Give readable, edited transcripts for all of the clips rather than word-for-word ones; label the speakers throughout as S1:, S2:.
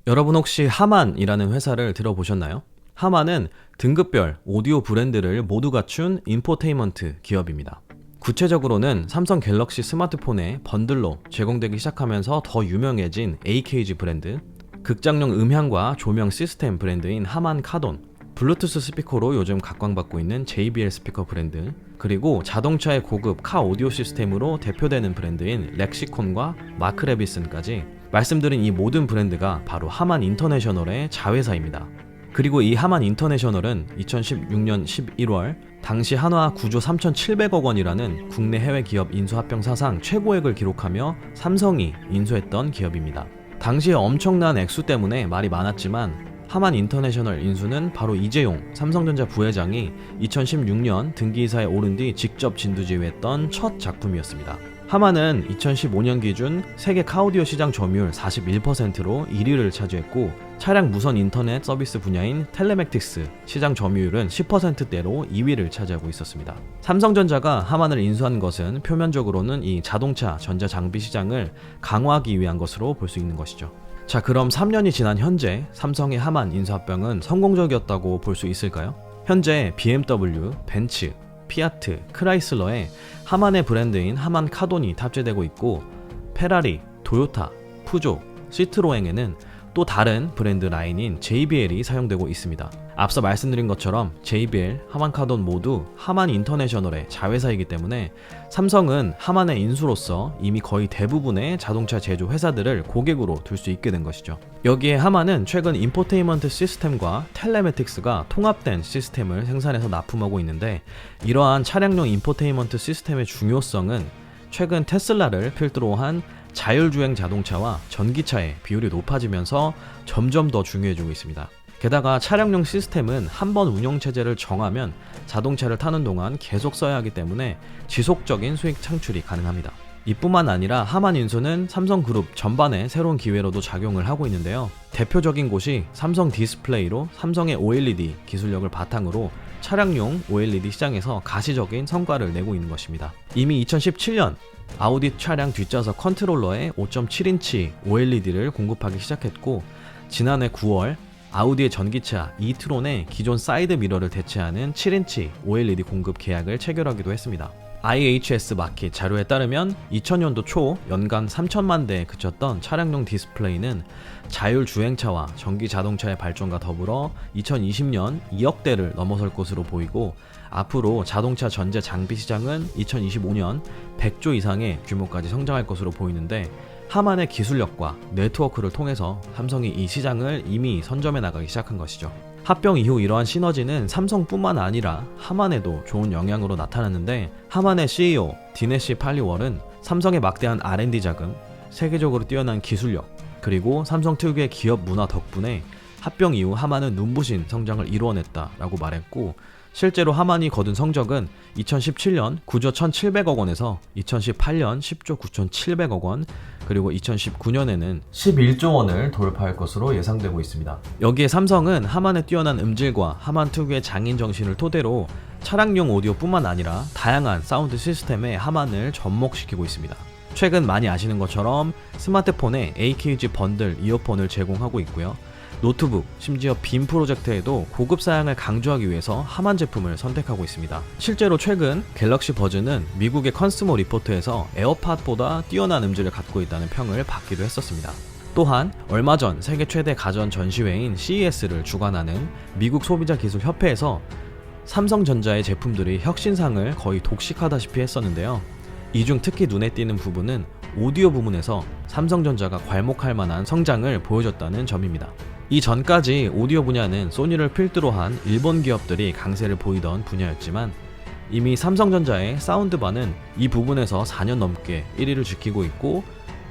S1: 여러분 혹시 하만이라는 회사를 들어보셨나요? 하만은 등급별 오디오 브랜드를 모두 갖춘 인포테인먼트 기업입니다. 구체적으로는 삼성 갤럭시 스마트폰의 번들로 제공되기 시작하면서 더 유명해진 AKG 브랜드, 극장용 음향과 조명 시스템 브랜드인 하만 카돈, 블루투스 스피커로 요즘 각광받고 있는 JBL 스피커 브랜드, 그리고 자동차의 고급 카 오디오 시스템으로 대표되는 브랜드인 렉시콘과 마크 레비슨까지 말씀드린 이 모든 브랜드가 바로 하만 인터내셔널의 자회사입니다. 그리고 이 하만 인터내셔널은 2016년 11월 당시 한화 9조 3,700억 원이라는 국내 해외 기업 인수합병 사상 최고액을 기록하며 삼성이 인수했던 기업입니다. 당시에 엄청난 액수 때문에 말이 많았지만 하만 인터내셔널 인수는 바로 이재용 삼성전자 부회장이 2016년 등기이사에 오른 뒤 직접 진두지휘했던 첫 작품이었습니다. 하만은 2015년 기준 세계 카오디오 시장 점유율 41%로 1위를 차지했고 차량 무선 인터넷 서비스 분야인 텔레맥틱스 시장 점유율은 10%대로 2위를 차지하고 있었습니다. 삼성전자가 하만을 인수한 것은 표면적으로는 이 자동차 전자장비 시장을 강화하기 위한 것으로 볼 수 있는 것이죠. 자, 그럼 3년이 지난 현재 삼성의 하만 인수합병은 성공적이었다고 볼 수 있을까요? 현재 BMW, 벤츠, 피아트, 크라이슬러에 하만의 브랜드인 하만 카돈이 탑재되고 있고 페라리, 도요타, 푸조, 시트로엥에는 또 다른 브랜드 라인인 JBL이 사용되고 있습니다. 앞서 말씀드린 것처럼 JBL, 하만 카돈 모두 하만 인터내셔널의 자회사이기 때문에 삼성은 하만의 인수로서 이미 거의 대부분의 자동차 제조 회사들을 고객으로 둘 수 있게 된 것이죠. 여기에 하만은 최근 인포테인먼트 시스템과 텔레매틱스가 통합된 시스템을 생산해서 납품하고 있는데 이러한 차량용 인포테인먼트 시스템의 중요성은 최근 테슬라를 필두로 한 자율주행 자동차와 전기차의 비율이 높아지면서 점점 더 중요해지고 있습니다. 게다가 차량용 시스템은 한번 운영체제를 정하면 자동차를 타는 동안 계속 써야 하기 때문에 지속적인 수익 창출이 가능합니다. 이뿐만 아니라 하만 인수는 삼성그룹 전반에 새로운 기회로도 작용을 하고 있는데요. 대표적인 곳이 삼성 디스플레이로 삼성의 OLED 기술력을 바탕으로 차량용 OLED 시장에서 가시적인 성과를 내고 있는 것입니다. 이미 2017년 아우디 차량 뒷좌석 컨트롤러에 5.7인치 OLED를 공급하기 시작했고 지난해 9월 아우디의 전기차 이트론에 기존 사이드 미러를 대체하는 7인치 OLED 공급 계약을 체결하기도 했습니다. IHS 마켓 자료에 따르면 2000년도 초 연간 3천만 대에 그쳤던 차량용 디스플레이는 자율주행차와 전기자동차의 발전과 더불어 2020년 2억 대를 넘어설 것으로 보이고 앞으로 자동차 전자 장비 시장은 2025년 100조 이상의 규모까지 성장할 것으로 보이는데 하만의 기술력과 네트워크를 통해서 삼성이 이 시장을 이미 선점해 나가기 시작한 것이죠. 합병 이후 이러한 시너지는 삼성뿐만 아니라 하만에도 좋은 영향으로 나타났는데 하만의 CEO 디네시 팔리월은 삼성의 막대한 R&D 자금, 세계적으로 뛰어난 기술력, 그리고 삼성 특유의 기업 문화 덕분에 합병 이후 하만은 눈부신 성장을 이루어냈다라고 말했고 실제로 하만이 거둔 성적은 2017년 9조 1,700억 원에서 2018년 10조 9,700억 원, 그리고 2019년에는 11조 원을 돌파할 것으로 예상되고 있습니다. 여기에 삼성은 하만의 뛰어난 음질과 하만 특유의 장인 정신을 토대로 차량용 오디오뿐만 아니라 다양한 사운드 시스템에 하만을 접목시키고 있습니다. 최근 많이 아시는 것처럼 스마트폰에 AKG 번들 이어폰을 제공하고 있고요. 노트북, 심지어 빔 프로젝트에도 고급 사양을 강조하기 위해서 하만 제품을 선택하고 있습니다. 실제로 최근 갤럭시 버즈는 미국의 컨스머 리포트에서 에어팟보다 뛰어난 음질을 갖고 있다는 평을 받기도 했었습니다. 또한 얼마 전 세계 최대 가전 전시회인 CES를 주관하는 미국 소비자 기술 협회에서 삼성전자의 제품들이 혁신상을 거의 독식하다시피 했었는데요. 이 중 특히 눈에 띄는 부분은 오디오 부문에서 삼성전자가 괄목할 만한 성장을 보여줬다는 점입니다. 이 전까지 오디오 분야는 소니를 필두로 한 일본 기업들이 강세를 보이던 분야였지만 이미 삼성전자의 사운드바는 이 부분에서 4년 넘게 1위를 지키고 있고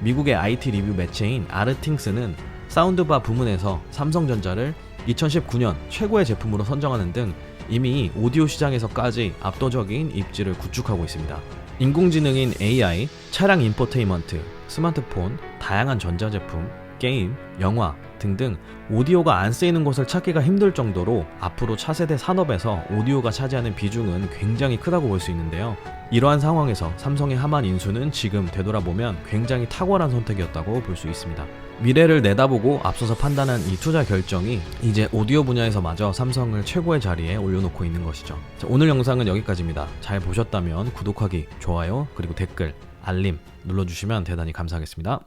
S1: 미국의 IT 리뷰 매체인 아르팅스는 사운드바 부문에서 삼성전자를 2019년 최고의 제품으로 선정하는 등 이미 오디오 시장에서까지 압도적인 입지를 구축하고 있습니다. 인공지능인 AI, 차량 인포테인먼트, 스마트폰, 다양한 전자제품, 게임, 영화, 등등 오디오가 안 쓰이는 곳을 찾기가 힘들 정도로 앞으로 차세대 산업에서 오디오가 차지하는 비중은 굉장히 크다고 볼 수 있는데요. 이러한 상황에서 삼성의 하만 인수는 지금 되돌아보면 굉장히 탁월한 선택이었다고 볼 수 있습니다. 미래를 내다보고 앞서서 판단한 이 투자 결정이 이제 오디오 분야에서마저 삼성을 최고의 자리에 올려놓고 있는 것이죠. 자, 오늘 영상은 여기까지입니다. 잘 보셨다면 구독하기, 좋아요, 그리고 댓글, 알림 눌러주시면 대단히 감사하겠습니다.